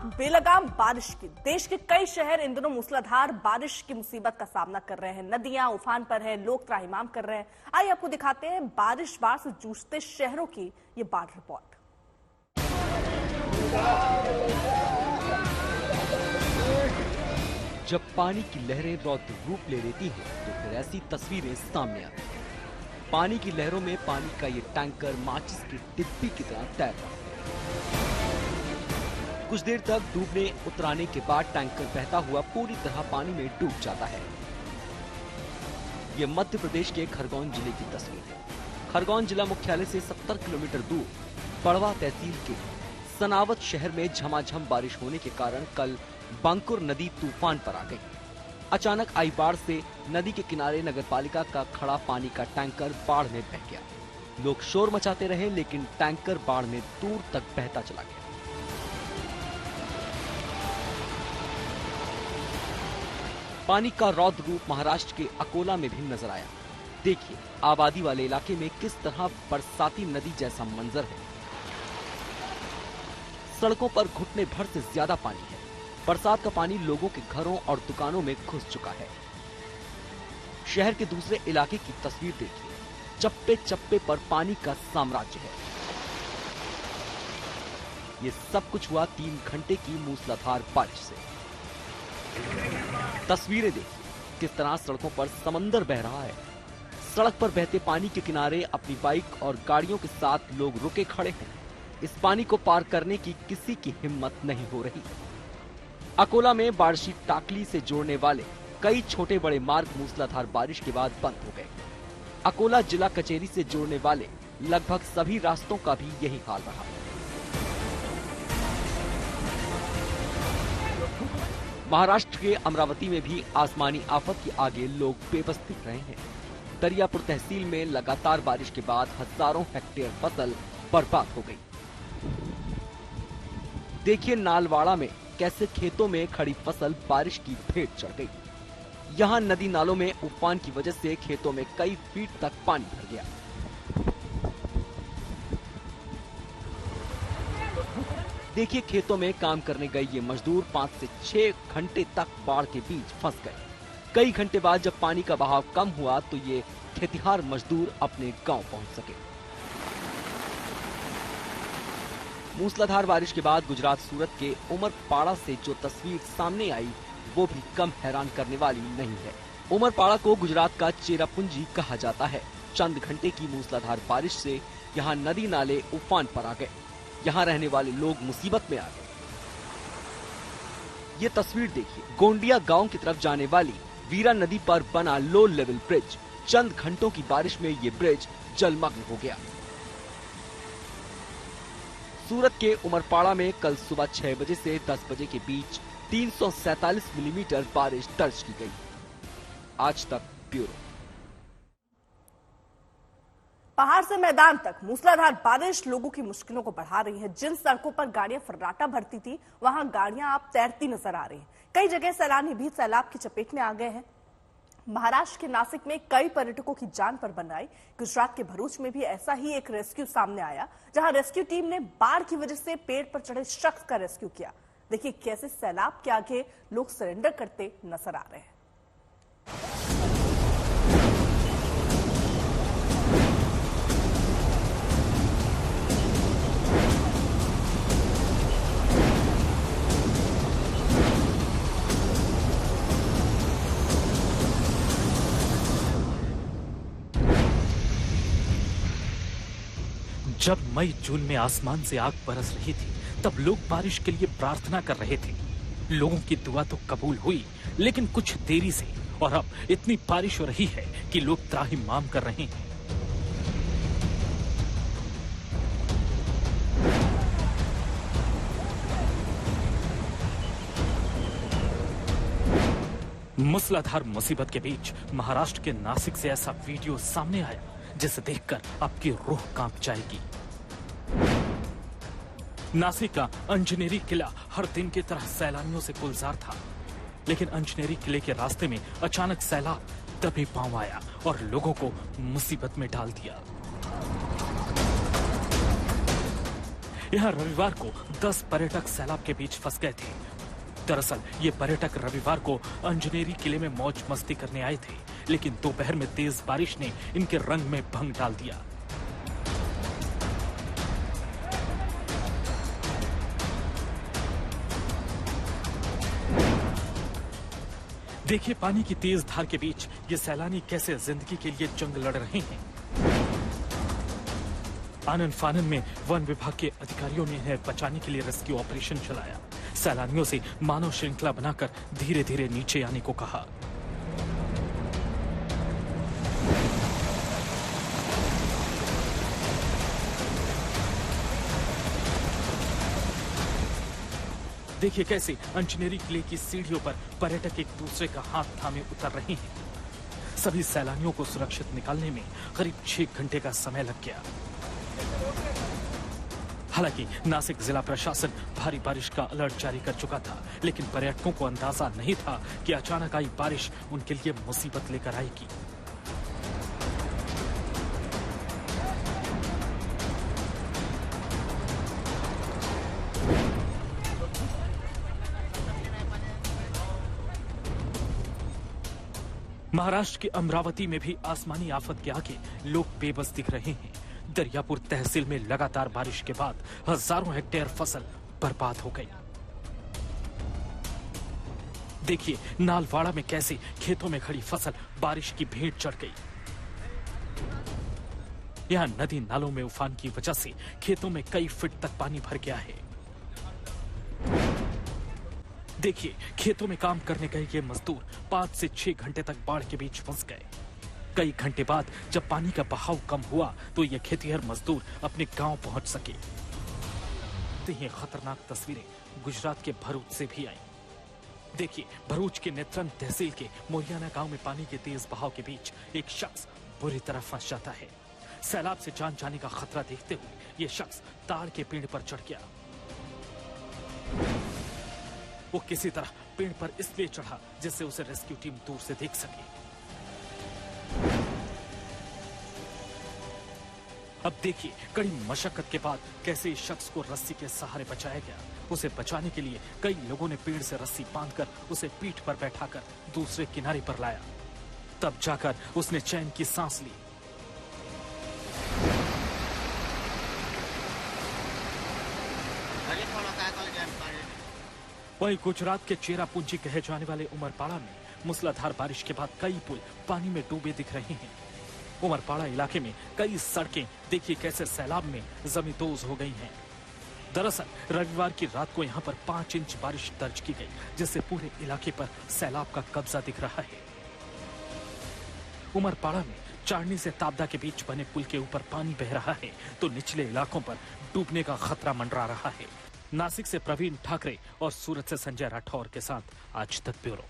बेलगाम बारिश की। देश के कई शहर इन दिनों मूसलाधार बारिश की मुसीबत का सामना कर रहे हैं। नदियां उफान पर हैं, लोग त्राहिमाम कर रहे हैं। आइए आपको दिखाते हैं बारिश बाढ़ से जूझते शहरों की ये बाढ़ रिपोर्ट। जब पानी की लहरें रौद्र रूप ले लेती हैं, तो फिर ऐसी तस्वीरें सामने आती हैं। पानी की लहरों में पानी का ये टैंकर माचिस की डिब्बी की तरह तैर रहा है। कुछ देर तक डूबने उतराने के बाद टैंकर बहता हुआ पूरी तरह पानी में डूब जाता है। ये मध्य प्रदेश के खरगोन जिले की तस्वीर है। खरगोन जिला मुख्यालय से 70 किलोमीटर दूर पड़वा तहसील के सनावत शहर में झमाझम बारिश होने के कारण कल बांकुर नदी तूफान पर आ गई। अचानक आई बाढ़ से नदी के किनारे नगरपालिका का खड़ा पानी का टैंकर बाढ़ में बह गया। लोग शोर मचाते रहे, लेकिन टैंकर बाढ़ में दूर तक बहता चला गया। पानी का रौद्र रूप महाराष्ट्र के अकोला में भी नजर आया। देखिए आबादी वाले इलाके में किस तरह बरसाती नदी जैसा मंजर है। सड़कों पर घुटने भर से ज्यादा पानी है। बरसात का पानी लोगों के घरों और दुकानों में घुस चुका है। शहर के दूसरे इलाके की तस्वीर देखिए, चप्पे चप्पे पर पानी का साम्राज्य है। ये सब कुछ हुआ 3 घंटे की मूसलाधार बारिश से। तस्वीरें देखिए किस तरह सड़कों पर समंदर बह रहा है। सड़क पर बहते पानी के किनारे अपनी बाइक और गाड़ियों के साथ लोग रुके खड़े हैं। इस पानी को पार करने की किसी की हिम्मत नहीं हो रही। अकोला में बार्शी टाकली से जोड़ने वाले कई छोटे बड़े मार्ग मूसलाधार बारिश के बाद बंद हो गए। अकोला जिला कचेरी से जोड़ने वाले लगभग सभी रास्तों का भी यही हाल रहा। महाराष्ट्र के अमरावती में भी आसमानी आफत के आगे लोग बेबस दिख रहे हैं। दरियापुर तहसील में लगातार बारिश के बाद हजारों हेक्टेयर फसल बर्बाद हो गई। देखिए नालवाड़ा में कैसे खेतों में खड़ी फसल बारिश की भेंट चढ़ गई। यहाँ नदी नालों में उफान की वजह से खेतों में कई फीट तक पानी भर गया। देखिए खेतों में काम करने गए ये मजदूर 5 से 6 घंटे तक बाढ़ के बीच फंस गए। कई घंटे बाद जब पानी का बहाव कम हुआ तो ये खेतिहार मजदूर अपने गांव पहुंच सके। मूसलाधार बारिश के बाद गुजरात सूरत के उमरपाड़ा से जो तस्वीर सामने आई वो भी कम हैरान करने वाली नहीं है। उमरपाड़ा को गुजरात का चेरापूंजी कहा जाता है। चंद घंटे की मूसलाधार बारिश से यहाँ नदी नाले उफान पर आ गए। यहाँ रहने वाले लोग मुसीबत में आ गए। ये तस्वीर देखिए, गोंडिया गांव की तरफ जाने वाली वीरा नदी पर बना लो लेवल ब्रिज। चंद घंटों की बारिश में ये ब्रिज जलमग्न हो गया। सूरत के उमरपाड़ा में कल सुबह 6 बजे से 10 बजे के बीच 347 मिलीमीटर बारिश दर्ज की गई। आज तक ब्यूरो। पहाड़ से मैदान तक मूसलाधार बारिश लोगों की मुश्किलों को बढ़ा रही है। जिन सड़कों पर गाड़ियां फर्राटा भरती थी वहां गाड़ियां अब तैरती नजर आ रही हैं। कई जगह सैलानी भी सैलाब की चपेट में आ गए हैं। महाराष्ट्र के नासिक में कई पर्यटकों की जान पर बन आई। गुजरात के भरूच में भी ऐसा ही एक रेस्क्यू सामने आया, जहां रेस्क्यू टीम ने बाढ़ की वजह से पेड़ पर चढ़े शख्स का रेस्क्यू किया। देखिए कैसे सैलाब के आगे लोग सरेंडर करते नजर आ रहे हैं। जब मई जून में आसमान से आग बरस रही थी तब लोग बारिश के लिए प्रार्थना कर रहे थे। लोगों की दुआ तो कबूल हुई, लेकिन कुछ देरी से, और अब इतनी बारिश हो रही है कि लोग त्राहिमाम कर रहे हैं। मूसलाधार मुसीबत के बीच महाराष्ट्र के नासिक से ऐसा वीडियो सामने आया जिसे देखकर आपकी रूह कांप जाएगी। नासिक का अंजनेरी किला हर दिन की तरह सैलानियों से गुलजार था, लेकिन अंजनेरी किले के रास्ते में अचानक सैलाब तभी पांव आया और लोगों को मुसीबत में डाल दिया। यहाँ रविवार को 10 पर्यटक सैलाब के बीच फंस गए थे। दरअसल ये पर्यटक रविवार को अंजनेरी किले में मौज मस्ती करने आए थे, लेकिन दोपहर में तेज बारिश ने इनके रंग में भंग डाल दिया। देखिए पानी की तेज धार के बीच ये सैलानी कैसे जिंदगी के लिए जंग लड़ रहे हैं। आनन फानन में वन विभाग के अधिकारियों ने इन्हें बचाने के लिए रेस्क्यू ऑपरेशन चलाया। सैलानियों से मानव श्रृंखला बनाकर धीरे धीरे नीचे आने को कहा। देखिए कैसे अंजनेरी किले की सीढ़ियों पर पर्यटक एक दूसरे का हाथ थामे उतर रहे हैं। सभी सैलानियों को सुरक्षित निकालने में करीब 6 घंटे का समय लग गया। हालांकि नासिक जिला प्रशासन भारी बारिश का अलर्ट जारी कर चुका था, लेकिन पर्यटकों को अंदाजा नहीं था कि अचानक आई बारिश उनके लिए मुसीबत लेकर आएगी। महाराष्ट्र के अमरावती में भी आसमानी आफत के आगे लोग बेबस दिख रहे हैं। दरियापुर तहसील में लगातार बारिश के बाद हजारों हेक्टेयर फसल बर्बाद हो गई। देखिए नालवाड़ा में कैसे खेतों में खड़ी फसल बारिश की भेंट चढ़ गई। यहां नदी नालों में उफान की वजह से खेतों में कई फीट तक पानी भर गया है। देखिए खेतों में काम करने गए ये मजदूर 5 से 6 घंटे तक बाढ़ के बीच फंस गए। कई घंटे बाद जब पानी का बहाव कम हुआ तो ये खेतिहर मजदूर अपने गांव पहुंच सके। ये खतरनाक तस्वीरें गुजरात के भरूच से भी आई। देखिए भरूच के नेत्रंग तहसील के मोरियाना गांव में पानी के तेज बहाव के बीच एक शख्स बुरी तरह फंस जाता है। सैलाब से जान जाने का खतरा देखते हुए ये शख्स ताड़ के पेड़ पर चढ़ गया। वो किसी तरह पेड़ पर इसलिए चढ़ा जिससे उसे रेस्क्यू टीम दूर से देख सके। अब देखिए कड़ी मशक्कत के बाद कैसे इस शख्स को रस्सी के सहारे बचाया गया। उसे बचाने के लिए कई लोगों ने पेड़ से रस्सी बांधकर उसे पीठ पर बैठाकर दूसरे किनारे पर लाया। तब जाकर उसने चैन की सांस ली। वहीं गुजरात के चेरापूंजी कहे जाने वाले उमरपाड़ा में मूसलाधार बारिश के बाद कई पुल पानी में डूबे दिख रहे हैं। उमरपाड़ा इलाके में कई सड़कें देखिए कैसे सैलाब में जमींदोज हो गई हैं। दरअसल रविवार की रात को यहां पर 5 इंच बारिश दर्ज की गई, जिससे पूरे इलाके पर सैलाब का कब्जा दिख रहा है। उमरपाड़ा में चारनी से ताबदा के बीच बने पुल के ऊपर पानी बह रहा है तो निचले इलाकों पर डूबने का खतरा मंडरा रहा है। नासिक से प्रवीण ठाकरे और सूरत से संजय राठौर के साथ आज तक ब्यूरो।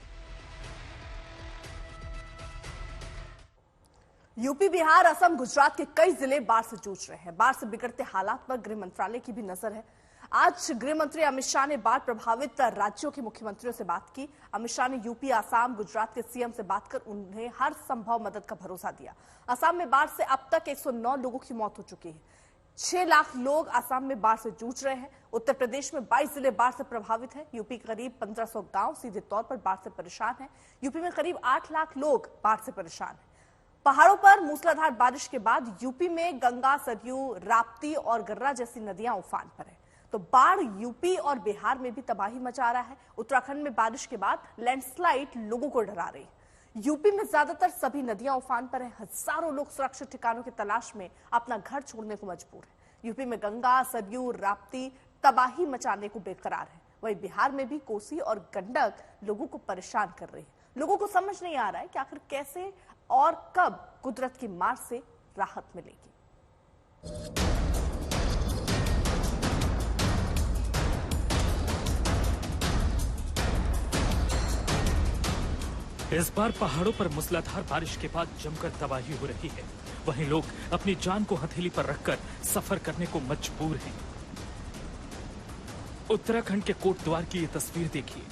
यूपी, बिहार, असम, गुजरात के कई जिले बाढ़ से जूझ रहे हैं। बाढ़ से बिगड़ते हालात पर गृह मंत्रालय की भी नजर है। आज गृह मंत्री अमित शाह ने बाढ़ प्रभावित राज्यों के मुख्यमंत्रियों से बात की। अमित शाह ने यूपी, आसाम, गुजरात के सीएम से बात कर उन्हें हर संभव मदद का भरोसा दिया। असम में बाढ़ से अब तक 109 लोगों की मौत हो चुकी है। 6 लाख लोग असम में बाढ़ से जूझ रहे हैं। उत्तर प्रदेश में 22 जिले बाढ़ से प्रभावित हैं। यूपी के करीब 1500 गांव सीधे तौर पर बाढ़ से परेशान हैं। यूपी में करीब 8 लाख लोग बाढ़ से परेशान हैं। पहाड़ों पर मूसलाधार बारिश के बाद यूपी में गंगा, सरयू, राप्ती और गर्रा जैसी नदियां उफान पर है। तो बाढ़ यूपी और बिहार में भी तबाही मचा रहा है। उत्तराखंड में बारिश के बाद लैंडस्लाइड लोगों को डरा रही है। यूपी में ज्यादातर सभी नदियां उफान पर हैं। हजारों लोग सुरक्षित ठिकानों की तलाश में अपना घर छोड़ने को मजबूर है। यूपी में गंगा, सरयू, राप्ती तबाही मचाने को बेकरार है। वहीं बिहार में भी कोसी और गंडक लोगों को परेशान कर रही है। लोगों को समझ नहीं आ रहा है कि आखिर कैसे और कब कुदरत की मार से राहत मिलेगी। इस बार पहाड़ों पर मूसलाधार बारिश के बाद जमकर तबाही हो रही है। वहीं लोग अपनी जान को हथेली पर रखकर सफर करने को मजबूर हैं। उत्तराखंड के कोटद्वार की ये तस्वीर देखिए।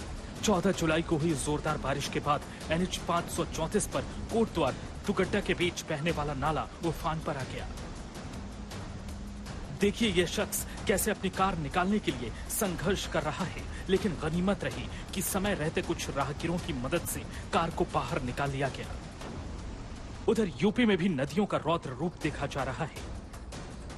14 जुलाई को हुई जोरदार बारिश के बाद NH 534 पर कोटद्वार दुगड्डा के बीच बहने वाला नाला उफान पर आ गया। देखिए ये शख्स कैसे अपनी कार निकालने के लिए संघर्ष कर रहा है, लेकिन गनीमत रही कि समय रहते कुछ राहगीरों की मदद से कार को बाहर निकाल लिया गया। उधर यूपी में भी नदियों का रौद्र रूप देखा जा रहा है।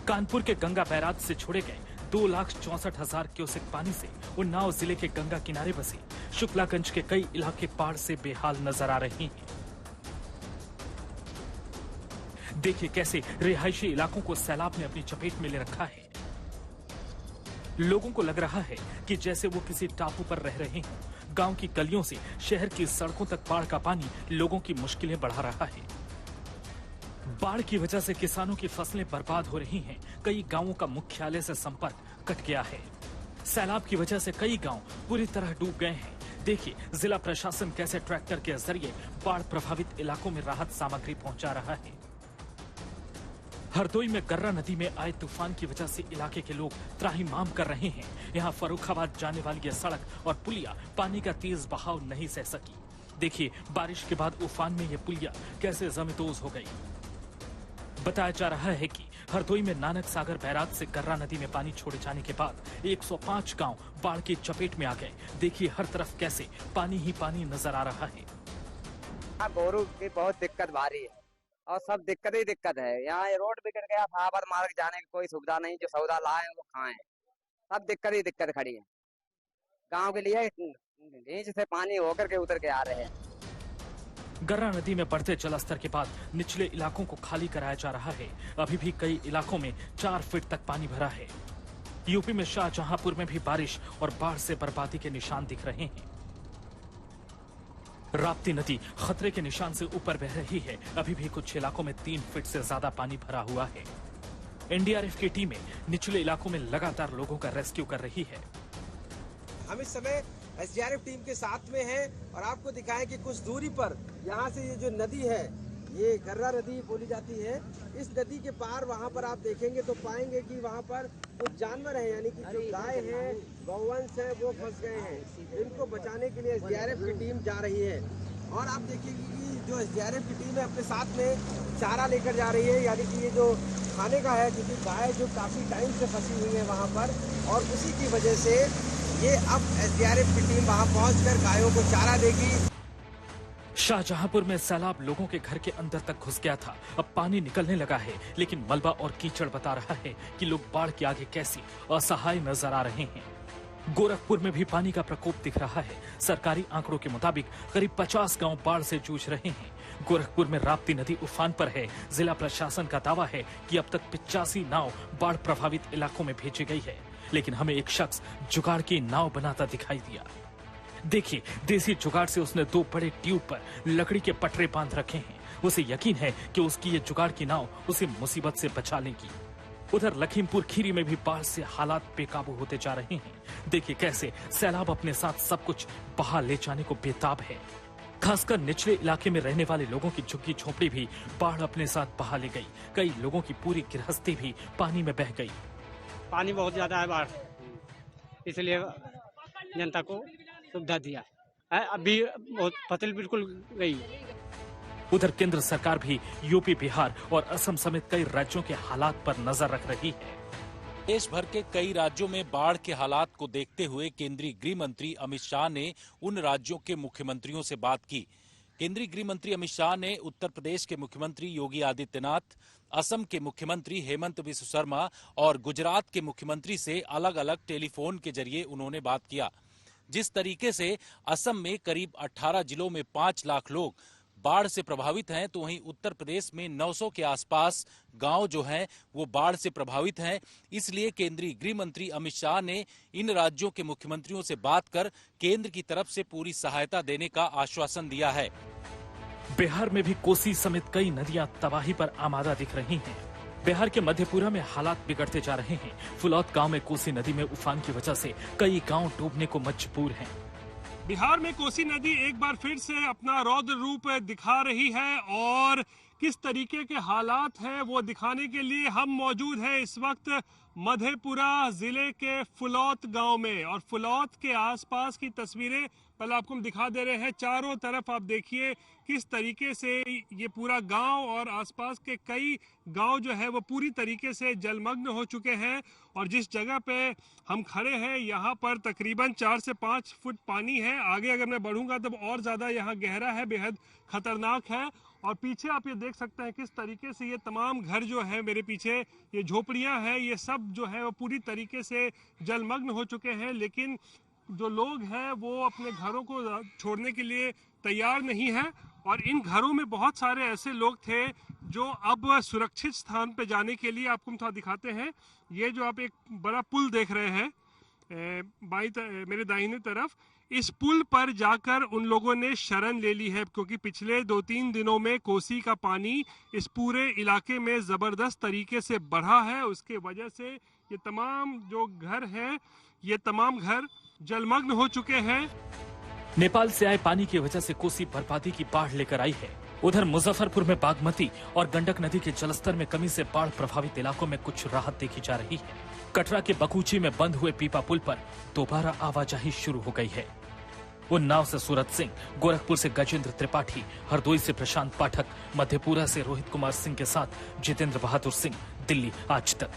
कानपुर के गंगा बैराज से छोड़े गए 2,64,000 क्यूसेक पानी से उन्नाव जिले के गंगा किनारे बसे शुक्लागंज के कई इलाके बाढ़ से बेहाल नजर आ रहे हैं। देखिए कैसे रिहायशी इलाकों को सैलाब ने अपनी चपेट में ले रखा है। लोगों को लग रहा है कि जैसे वो किसी टापू पर रह रहे हों। गांव की गलियों से शहर की सड़कों तक बाढ़ का पानी लोगों की मुश्किलें बढ़ा रहा है। बाढ़ की वजह से किसानों की फसलें बर्बाद हो रही हैं। कई गांवों का मुख्यालय से संपर्क कट गया है। सैलाब की वजह से कई गांव पूरी तरह डूब गए हैं। देखिए जिला प्रशासन कैसे ट्रैक्टर के जरिए बाढ़ प्रभावित इलाकों में राहत सामग्री पहुंचा रहा है। हरदोई में गर्रा नदी में आए तूफान की वजह से इलाके के लोग त्राहिमाम कर रहे हैं। यहाँ फर्रुखाबाद जाने वाली यह सड़क और पुलिया पानी का तेज बहाव नहीं सह सकी। देखिए बारिश के बाद उफान में यह पुलिया कैसे जमींदोज हो गई। बताया जा रहा है कि हरदोई में नानक सागर बैराज से गर्रा नदी में पानी छोड़े जाने के बाद 105 गांव बाढ़ की चपेट में आ गए। देखिए हर तरफ कैसे पानी ही पानी नजर आ रहा है। बोरू की बहुत दिक्कत भारी है और सब दिक्कत ही दिक्कत है। यहाँ रोड बिगड़ गया, फाबर मार्ग जाने की कोई सुविधा नहीं। जो सौदा लाए वो खाएं, सब दिक्कत ही दिक्कत खड़ी है। गांव के लिए नीच से पानी होकर के उतर के आ रहे हैं। गर्रा नदी में बढ़ते जलस्तर के बाद निचले इलाकों को खाली कराया जा रहा है। अभी भी कई इलाकों में 4 फीट तक पानी भरा है। यूपी में शाहजहांपुर में भी बारिश और बाढ़ से बर्बादी के निशान दिख रहे हैं। राप्ती नदी खतरे के निशान से ऊपर बह रही है। अभी भी कुछ इलाकों में 3 फीट से ज्यादा पानी भरा हुआ है। एनडीआरएफ की टीमें निचले इलाकों में लगातार लोगों का रेस्क्यू कर रही है। हम इस समय एसडीआरएफ टीम के साथ में हैं और आपको दिखाएं कि कुछ दूरी पर यहाँ से ये जो नदी है, ये गर्रा नदी बोली जाती है। इस नदी के पार वहाँ पर आप देखेंगे तो पाएंगे कि वहाँ पर कुछ जानवर हैं, यानी कि जो गाय हैं, गौवंश है, वो फंस गए हैं। इनको बचाने के लिए एसडीआरएफ की टीम जा रही है। और आप देखिएगा कि जो एसडीआरएफ की टीम है अपने साथ में चारा लेकर जा रही है, यानी कि ये जो खाने का है, क्योंकि गाय जो काफी टाइम से फंसी हुई है वहाँ पर, और उसी की वजह से ये अब एसडीआरएफ की टीम वहाँ पहुंचकर गायों को चारा देगी। शाहजहांपुर में सैलाब लोगों के घर के अंदर तक घुस गया था। अब पानी निकलने लगा है, लेकिन मलबा और कीचड़ बता रहा है कि लोग बाढ़ के आगे कैसी असहाय नजर आ रहे हैं। गोरखपुर में भी पानी का प्रकोप दिख रहा है। सरकारी आंकड़ों के मुताबिक करीब 50 गांव बाढ़ से जूझ रहे हैं। गोरखपुर में राप्ती नदी उफान पर है। जिला प्रशासन का दावा है कि अब तक 85 नाव बाढ़ प्रभावित इलाकों में भेजी गई है, लेकिन हमें एक शख्स जुगाड़ की नाव बनाता दिखाई दिया। देखिए देसी जुगाड़ से उसने 2 बड़े ट्यूब पर लकड़ी के पटरे बांध रखे हैं। उसे यकीन है कि उसकी ये जुगाड़ की नाव उसे मुसीबत से बचा लेगी। उधर लखीमपुर खीरी में भी बाढ़ से हालात बेकाबू होते जा रहे हैं। देखिए कैसे सैलाब अपने साथ सब कुछ बहा ले जाने को बेताब है। खासकर निचले इलाके में रहने वाले लोगों की झुग्गी झोपड़ी भी बाढ़ अपने साथ बहा ले गई। कई लोगों की पूरी गृहस्थी भी पानी में बह गई। पानी बहुत ज्यादा है बाढ़, इसलिए जनता को सुविधा दिया है। अभी बहुत फसल बिल्कुल गई। उधर केंद्र सरकार भी यूपी, बिहार और असम समेत कई राज्यों के हालात पर नजर रख रही है। देश भर के कई राज्यों में बाढ़ के हालात को देखते हुए केंद्रीय गृह मंत्री अमित शाह ने उन राज्यों के मुख्यमंत्रियों से बात की। केंद्रीय गृह मंत्री अमित शाह ने उत्तर प्रदेश के मुख्यमंत्री योगी आदित्यनाथ, असम के मुख्यमंत्री हेमंत बिस्व शर्मा और गुजरात के मुख्यमंत्री से अलग अलग टेलीफोन के जरिए उन्होंने बात किया। जिस तरीके से असम में करीब 18 जिलों में 5 लाख लोग बाढ़ से प्रभावित हैं, तो वहीं उत्तर प्रदेश में 900 के आसपास गांव जो हैं वो बाढ़ से प्रभावित हैं। इसलिए केंद्रीय गृह मंत्री अमित शाह ने इन राज्यों के मुख्यमंत्रियों से बात कर केंद्र की तरफ से पूरी सहायता देने का आश्वासन दिया है। बिहार में भी कोसी समेत कई नदियां तबाही पर आमादा दिख रही हैं। बिहार के मधेपुरा में हालात बिगड़ते जा रहे हैं। फुलौत गांव में कोसी नदी में उफान की वजह से कई गांव डूबने को मजबूर हैं। बिहार में कोसी नदी एक बार फिर से अपना रौद्र रूप दिखा रही है और किस तरीके के हालात हैं वो दिखाने के लिए हम मौजूद हैं इस वक्त मधेपुरा जिले के फुलौत गांव में। और फुलौत के आसपास की तस्वीरें पहले आपको हम दिखा दे रहे हैं। चारों तरफ आप देखिए किस तरीके से ये पूरा गांव और आसपास के कई गांव जो है वो पूरी तरीके से जलमग्न हो चुके हैं। और जिस जगह पे हम खड़े हैं यहाँ पर तकरीबन 4 से 5 फुट पानी है। आगे अगर मैं बढ़ूंगा तब और ज्यादा यहाँ गहरा है, बेहद खतरनाक है। और पीछे आप ये देख सकते हैं किस तरीके से ये तमाम घर जो है मेरे पीछे, ये झोपड़ियां हैं, ये सब जो है वो पूरी तरीके से जलमग्न हो चुके हैं। लेकिन जो लोग हैं वो अपने घरों को छोड़ने के लिए तैयार नहीं है। और इन घरों में बहुत सारे ऐसे लोग थे जो अब सुरक्षित स्थान पे जाने के लिए, आपको हम थोड़ा दिखाते हैं, ये जो आप एक बड़ा पुल देख रहे हैं मेरे दाहिने तरफ, इस पुल पर जाकर उन लोगों ने शरण ले ली है। क्योंकि पिछले 2-3 दिनों में कोसी का पानी इस पूरे इलाके में जबरदस्त तरीके से बढ़ा है। उसके वजह से ये तमाम जो घर हैं, ये तमाम घर जलमग्न हो चुके हैं। नेपाल से आए पानी की वजह से कोसी बर्बादी की बाढ़ लेकर आई है। उधर मुजफ्फरपुर में बागमती और गंडक नदी के जलस्तर में कमी से बाढ़ प्रभावित इलाकों में कुछ राहत देखी जा रही है। कटरा के बकूची में बंद हुए पीपा पुल पर दोबारा आवाजाही शुरू हो गई है। उन्नाव से सूरत सिंह, गोरखपुर से गजेंद्र त्रिपाठी, हरदोई से प्रशांत पाठक, मधेपुरा से रोहित कुमार सिंह के साथ जितेंद्र बहादुर सिंह, दिल्ली आज तक।